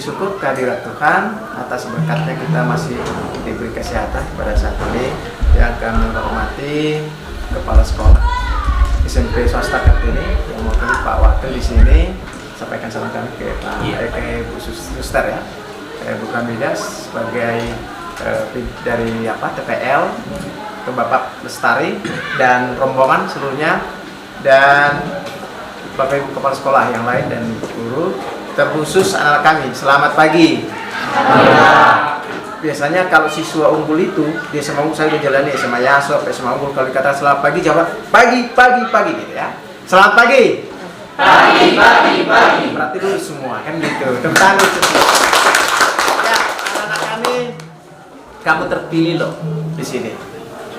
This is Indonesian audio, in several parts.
puji syukur kehadirat Tuhan atas berkatnya kita masih diberi kesehatan pada saat ini. Yang kami hormati Kepala Sekolah SMP Swasta Kartini yang mewakili Pak Wakil di sini, sampaikan salam kami ke Pak ke Bu Suster ya, Bu Kamidas sebagai dari TPL, ke Bapak Lestari dan rombongan seluruhnya, dan Bapak Ibu Kepala Sekolah yang lain dan guru, terkhusus anak kami. Selamat pagi. Biasanya kalau siswa unggul itu di SMA unggul, saya udah jalani SMA Yasop, SMA unggul, kalau dikata selamat pagi jawab pagi gitu ya. Selamat pagi. Pagi. Berarti dulu semua kan gitu. Tepuk tangan ya, anak-anak kami, kamu terpilih loh di sini.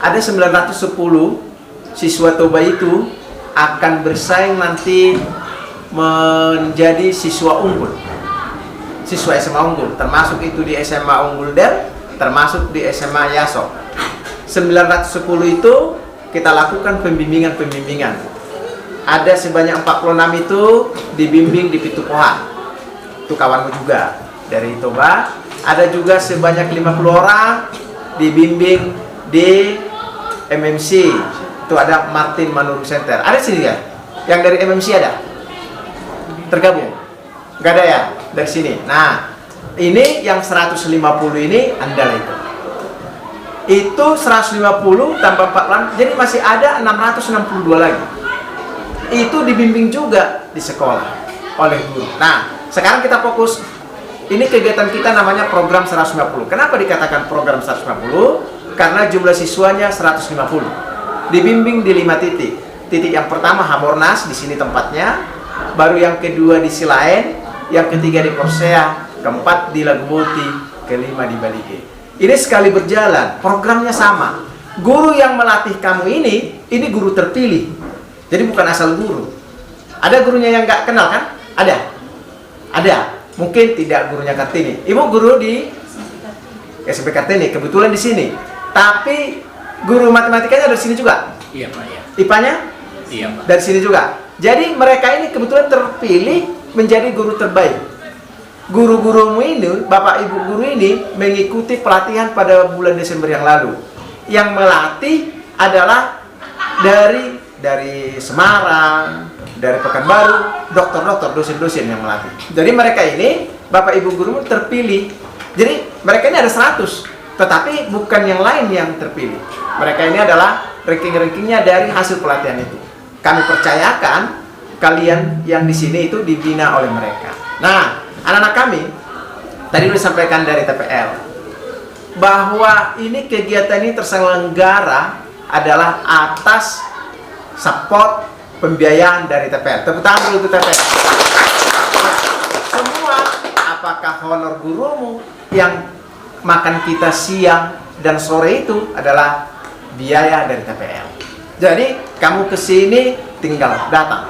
Ada 910 siswa Toba itu akan bersaing nanti menjadi siswa unggul. Siswa SMA unggul, termasuk itu di SMA Unggul Del, termasuk di SMA Yasop. 910 itu kita lakukan pembimbingan. Ada sebanyak 46 itu dibimbing di Pitu Pohan. Itu kawanmu juga dari Toba. Ada juga sebanyak 50 orang dibimbing di MMC. Itu ada Martin Manurung Center. Ada sini ya? Yang dari MMC ada? Tergabung? Nggak ada ya? Dari sini. Nah, ini yang 150 ini Anda itu. Itu 150 tambah 40, jadi masih ada 662 lagi. Itu dibimbing juga di sekolah oleh guru. Nah, sekarang kita fokus. Ini kegiatan kita namanya program 150. Kenapa dikatakan program 150? Karena jumlah siswanya 150. Dibimbing di 5 titik. Titik yang pertama Hamornas, di sini tempatnya. Baru yang kedua di Silaen, yang ketiga di Korsea, keempat di Lagumulti, kelima di Balige. Ini sekali berjalan, programnya sama. Guru yang melatih kamu ini guru terpilih. Jadi bukan asal guru. Ada gurunya yang nggak kenal kan? Ada. Mungkin tidak gurunya Kartini. Ibu guru di SMP Kartini, kebetulan di sini. Tapi guru matematikanya dari sini juga. Iya Pak ya. IPA-nya? Iya Pak. Dari sini juga. Jadi mereka ini kebetulan terpilih menjadi guru terbaik. Guru-gurumu ini, Bapak Ibu guru ini mengikuti pelatihan pada bulan Desember yang lalu. Yang melatih adalah dari Semarang, dari Pekanbaru, dokter-dokter, dosen-dosen yang melatih. Jadi mereka ini, Bapak Ibu guru terpilih. Jadi mereka ini ada 100, tetapi bukan yang lain yang terpilih. Mereka ini adalah ranking-rankingnya dari hasil pelatihan itu. Kami percayakan kalian yang di sini itu dibina oleh mereka. Nah, anak-anak kami tadi sudah disampaikan dari TPL bahwa ini kegiatan ini terselenggara adalah atas support pembiayaan dari TPL. Tepuk tangan dulu untuk TPL. Semua, apakah honor gurumu yang makan kita siang dan sore itu adalah biaya dari TPL. Jadi kamu kesini tinggal datang.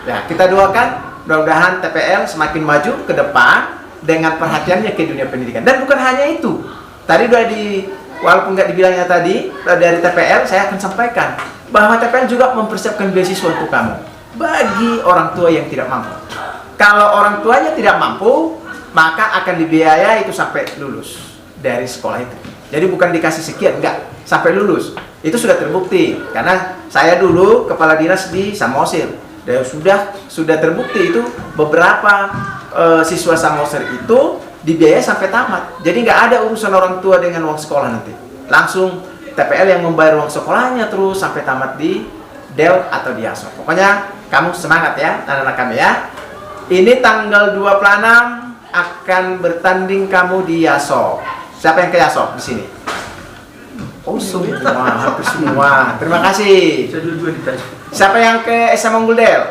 Ya, kita doakan mudah-mudahan TPL semakin maju ke depan dengan perhatiannya ke dunia pendidikan. Dan bukan hanya itu. Tadi udah walaupun nggak dibilangnya tadi dari TPL, saya akan sampaikan bahwa TPL juga mempersiapkan beasiswa untuk kamu bagi orang tua yang tidak mampu. Kalau orang tuanya tidak mampu, maka akan dibiayai itu sampai lulus dari sekolah itu. Jadi bukan dikasih sekian, enggak, sampai lulus. Itu sudah terbukti karena saya dulu kepala dinas di Samosir. Dan sudah terbukti itu beberapa siswa Samosir itu dibiayai sampai tamat. Jadi nggak ada urusan orang tua dengan uang sekolah nanti. Langsung TPL yang membayar uang sekolahnya terus sampai tamat di Del atau di Yasop. Pokoknya kamu semangat ya anak-anak kami ya. Ini tanggal 26 akan bertanding kamu di Yasop. Siapa yang ke Yasop di sini? Oh semua, hampir semua. Terima kasih. Siapa yang ke SMA Unggul Del?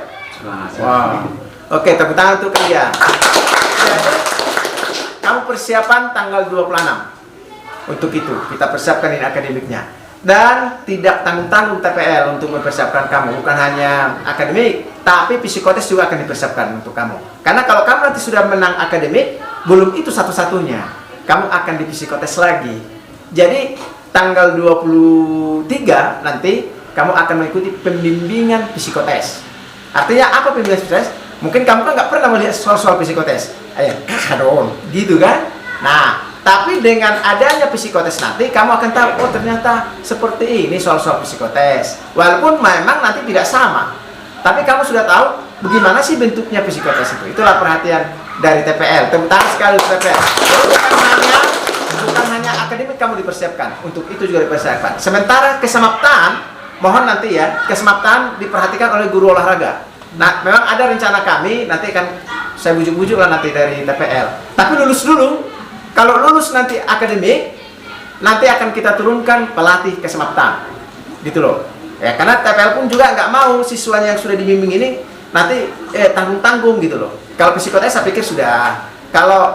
Wow. Oke, tepuk tangan untuk kalian. Jadi, kamu persiapan tanggal 26. Untuk itu, kita persiapkan ini akademiknya. Dan tidak tanggung-tanggung TPL untuk mempersiapkan kamu. Bukan hanya akademik, tapi psikotes juga akan dipersiapkan untuk kamu. Karena kalau kamu nanti sudah menang akademik, belum itu satu-satunya. Kamu akan di psikotes lagi. Jadi, tanggal 23 nanti kamu akan mengikuti pembimbingan psikotes. Artinya apa pembimbingan psikotes? Mungkin kamu kan nggak pernah melihat soal-soal psikotes. ayo sadon, gitu kan? Nah, tapi dengan adanya psikotes nanti kamu akan tahu, oh ternyata seperti ini soal-soal psikotes. Walaupun memang nanti tidak sama, tapi kamu sudah tahu bagaimana sih bentuknya psikotes itu. Itulah perhatian dari TPL, tentang sekali TPL. Bukan hanya akademik kamu dipersiapkan, untuk itu juga dipersiapkan. Sementara kesemaptaan, mohon nanti ya, kesemaptaan diperhatikan oleh guru olahraga. Nah, memang ada rencana kami, nanti akan saya bujuk-bujuk lah nanti dari TPL. Tapi lulus dulu. Kalau lulus nanti akademik, nanti akan kita turunkan pelatih kesemaptaan, gitu loh. Ya, karena TPL pun juga nggak mau siswanya yang sudah dibimbing ini nanti tanggung-tanggung gitu loh. Kalau psikotes saya pikir sudah. Kalau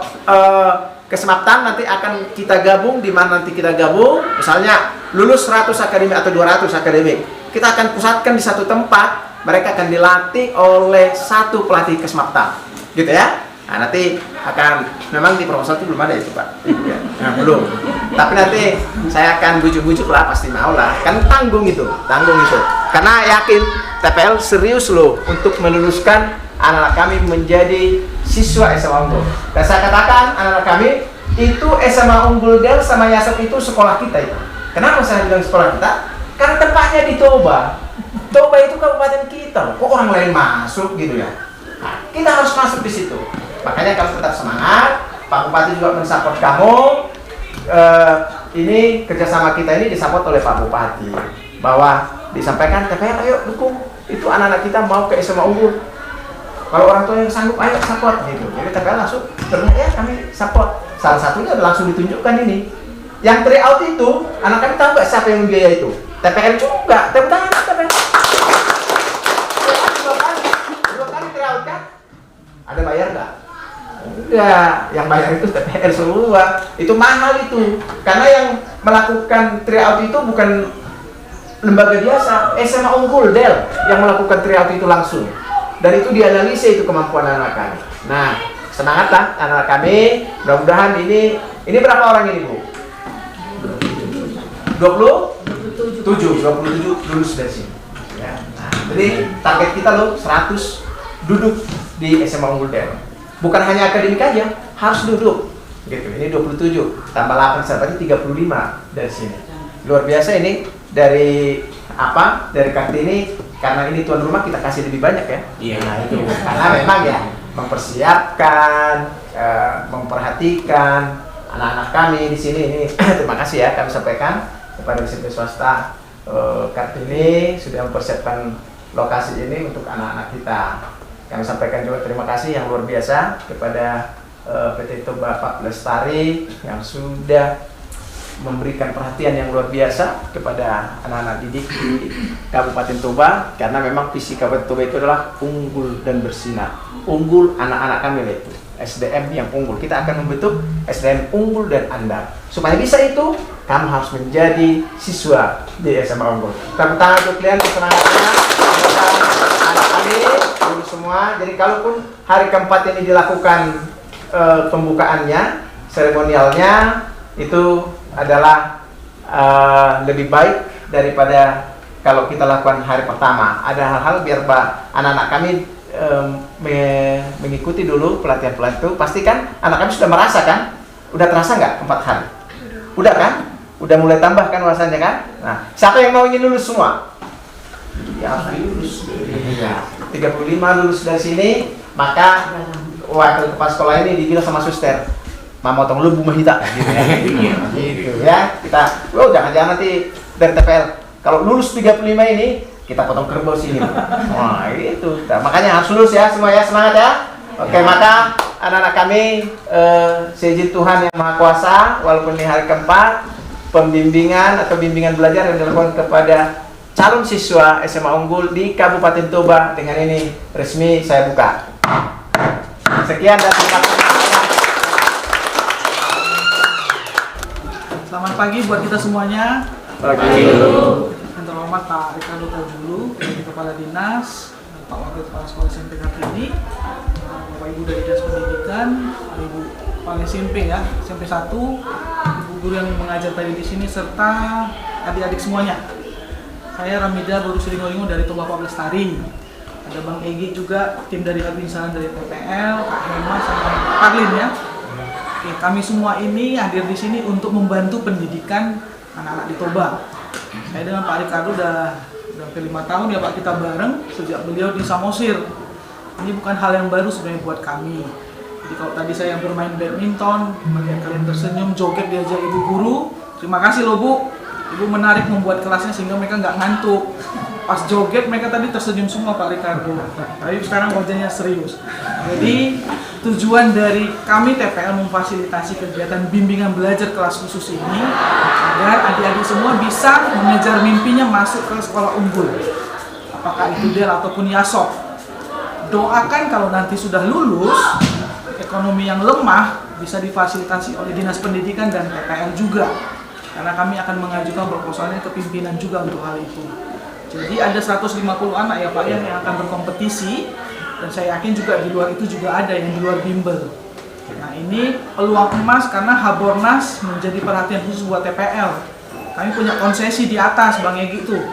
kesemaptaan nanti akan kita gabung, di mana nanti kita gabung, misalnya lulus 100 akademik atau 200 akademik, kita akan pusatkan di satu tempat, mereka akan dilatih oleh satu pelatih kesemaptaan, gitu ya. Nah, nanti akan, memang di proposal itu belum ada itu Pak, nah, belum. Tapi nanti saya akan bujuk-bujuk lah, pasti mau lah. Kan tanggung itu. Karena yakin TPL serius loh untuk meluluskan anak-anak kami menjadi siswa SMA Unggul. Dan saya katakan anak-anak kami itu SMA Unggul Del sama Yasop itu sekolah kita itu. Kenapa saya bilang sekolah kita? Karena tempatnya di Toba. Toba itu kabupaten kita. Kok orang lain masuk gitu ya? Nah, kita harus masuk di situ. Makanya kamu tetap semangat. Pak Bupati juga mensupport kamu. Ini kerjasama kita ini disupport oleh Pak Bupati. Bahwa disampaikan TPL, ayo dukung. Itu anak-anak kita mau ke SMA Unggul. Kalau orang tua yang sanggup, ayo support gitu. Jadi TPL langsung ternyata ya kami support. Salah satunya langsung ditunjukkan ini. Yang tryout itu, anak kami tahu nggak siapa yang membiayai itu? TPL juga. Tepuk tangan TPL. Dua kali tryout kan? Ada bayar nggak? Enggak, yang bayar itu TPL semua. Itu mahal itu. Karena yang melakukan tryout itu bukan lembaga biasa, SMA Unggul Del yang melakukan tryout itu langsung. Dan itu dianalisa itu kemampuan anak kami. Nah, semangatlah anak kami. Mudah-mudahan ini berapa orang ini, Bu? 27 lulus dari sini. Ya. Nah, jadi target kita loh 100 duduk di SMA Unggul Del. Bukan hanya akademik aja, harus duduk. Gitu. Ini 27 tambah 8 berarti 35 dari sini. Luar biasa ini dari apa? Dari Kartini, karena ini tuan rumah kita kasih lebih banyak ya. Iya. Nah, itu. Karena memang ya mempersiapkan, memperhatikan anak-anak kami di sini ini. Terima kasih ya kami sampaikan kepada SMP swasta Kartini sudah mempersiapkan lokasi ini untuk anak-anak kita. Kami sampaikan juga terima kasih yang luar biasa kepada PT Toba Pak Lestari yang sudah memberikan perhatian yang luar biasa kepada anak-anak didik di Kabupaten Toba, karena memang visi Kabupaten Toba itu adalah unggul dan bersinar. Unggul anak-anak kami itu SDM yang unggul. Kita akan membentuk SDM unggul dan andal. Supaya bisa itu, kamu harus menjadi siswa di SMA Unggul. Tepuk tangan untuk kalian, semangatnya. Anak kami dulu semua. Jadi kalaupun hari keempat ini dilakukan pembukaannya, seremonialnya itu adalah lebih baik daripada kalau kita lakukan hari pertama. Ada hal-hal biar anak-anak kami mengikuti dulu pelatihan-pelatihan itu. Pastikan anak kami sudah merasa kan? Udah terasa nggak 4 hari? Udah kan? Udah mulai tambah kan rasanya kan? Nah, siapa yang mau ingin lulus semua? Ya harus lulus. Ya, 35 lulus dari sini, maka wakil kepala sekolah ini dibilang sama suster, "Mama potong lu Bu Mahita." Gitu ya. Gitu ya. Kita, jangan-jangan nanti dari TPL kalau lulus 35 ini kita potong kerbau sini. Wah, itu. Nah, makanya harus lulus ya semua ya, semangat ya. Oke, maka anak-anak kami seizin Tuhan yang Maha Kuasa, walaupun ini hari keempat, pembimbingan atau bimbingan belajar yang dilakukan kepada calon siswa SMA Unggul di Kabupaten Toba dengan ini resmi saya buka. Sekian dan terima kasih. Selamat pagi buat kita semuanya. Pagi. Yang terhormat Pak Ricardo Tarbulu, Kepala Dinas, Pak Wakil Kepala Sekolah SMP Kartini, Bapak Ibu dari Dinas Pendidikan, Ibu Kepala SMP ya, SMP 1, Ibu guru yang mengajar tadi di sini serta adik-adik semuanya. Saya Ramida Boru Suringolingo dari Toba Pak Lestari. Ada Bang Egi juga, tim dari Kabinsalan dari TPL, Kak Hema sama Kak Karlin ya. Oke, kami semua ini hadir di sini untuk membantu pendidikan anak-anak di Toba. Saya dengan Pak Ricardo udah hampir 5 tahun ya Pak kita bareng sejak beliau di Samosir. Ini bukan hal yang baru sebenarnya buat kami. Jadi kalau tadi saya bermain badminton, melihat kalian tersenyum, joget diajak ibu guru, terima kasih loh Bu. Ibu menarik membuat kelasnya sehingga mereka nggak ngantuk. Pas joget mereka tadi tersenyum semua Pak Ricardo. Tapi sekarang wajahnya serius. Jadi tujuan dari kami TPL memfasilitasi kegiatan bimbingan belajar kelas khusus ini agar adik-adik semua bisa mengejar mimpinya masuk ke sekolah unggul. Apakah itu DEL ataupun YASOP. Doakan kalau nanti sudah lulus, ekonomi yang lemah bisa difasilitasi oleh Dinas Pendidikan dan TPL juga. Karena kami akan mengajukan proposalnya ke pimpinan juga untuk hal itu. Jadi ada 150 anak ya Pak yang akan berkompetisi, dan saya yakin juga di luar itu juga ada yang di luar bimbel. Nah ini peluang emas karena Habornas menjadi perhatian khusus buat TPL. Kami punya konsesi di atas Bang Egi tuh,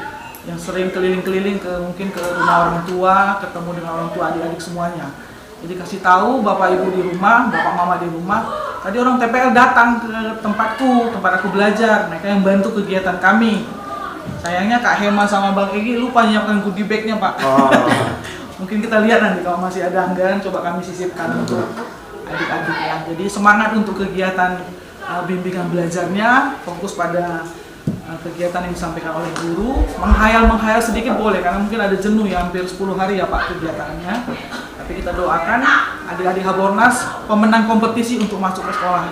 yang sering keliling-keliling ke mungkin ke rumah orang tua, ketemu dengan orang tua adik-adik semuanya. Jadi kasih tahu Bapak Ibu di rumah, Bapak Mama di rumah, tadi orang TPL datang ke tempatku, tempat aku belajar, mereka yang bantu kegiatan kami. Sayangnya Kak Hema sama Bang Egi lupa nyiapkan goodie bag-nya Pak. Oh. Mungkin kita lihat nanti kalau masih ada anggaran, coba kami sisipkan untuk adik-adik ya. Jadi semangat untuk kegiatan bimbingan belajarnya, fokus pada kegiatan yang disampaikan oleh guru. Menghayal sedikit boleh, karena mungkin ada jenuh ya, hampir 10 hari ya Pak kegiatannya. Tapi kita doakan adik-adik Habornas pemenang kompetisi untuk masuk ke sekolah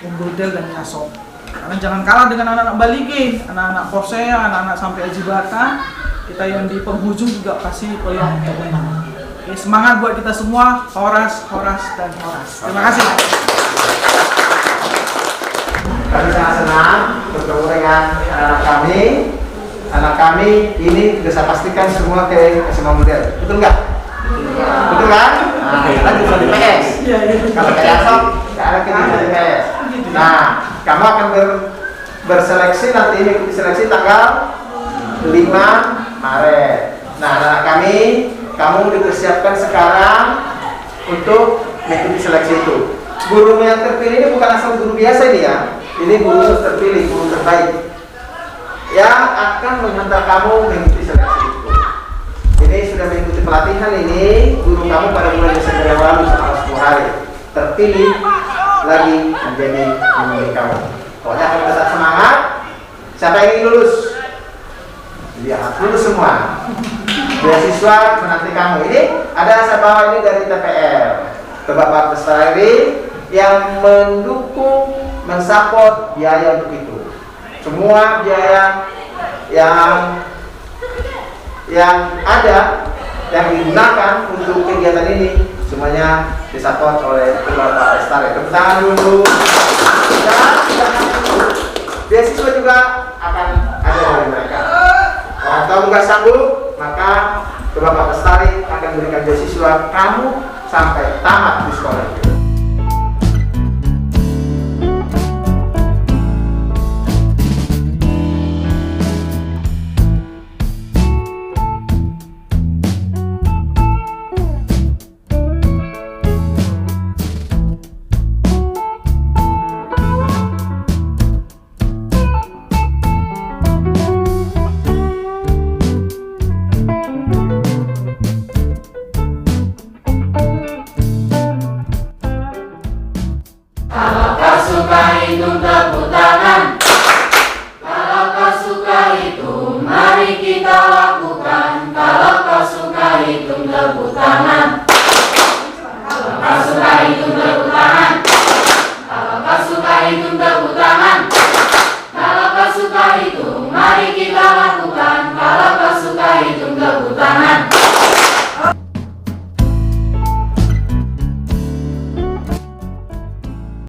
unggul DEL dan YASOP. Karena jangan kalah dengan anak-anak Balige, anak-anak Porsea, anak-anak sampai Ajibata. Kita yang di penghujung juga pasti peluang untuk menang. Oke, semangat buat kita semua, Horas, dan Horas. Terima kasih Pak. Kami sangat senang bertemu dengan anak kami. Anak kami ini sudah saya pastikan semua ke SMA Model. Betul nggak? Betul kan? Nah, kita juga di PS. Kalau kayak YASOP, ada kita di PS. Nah, kamu akan berseleksi nanti, mengikuti seleksi tanggal 5 Maret. Nah, anak kami, kamu dipersiapkan sekarang untuk mengikuti seleksi itu. Guru yang terpilih ini bukan asal guru biasa ini ya. Ini guru terpilih, guru terbaik yang akan menghantar kamu mengikuti seleksi itu. Ini sudah mengikuti pelatihan ini, guru kamu pada bulan Desember yang lalu selama 10 hari. Terpilih lagi menjadi pemimpin kamu. Pokoknya akan tetap semangat. Siapa yang ingin lulus? Ya, lulus semua. Beasiswa menanti kamu. Ini ada saya bawa ini dari TPL. Ke Bapak Bestari yang mendukung, mensupport biaya untuk itu. Semua biaya yang ada yang digunakan untuk kegiatan ini semuanya disupport oleh Bapak Bestari. Tepuk tangan dulu. Dan beasiswa juga akan ada dari mereka. Kalau nggak sanggup, maka Bapak Bestari akan memberikan beasiswa kamu sampai tamat di sekolah itu. Pasukan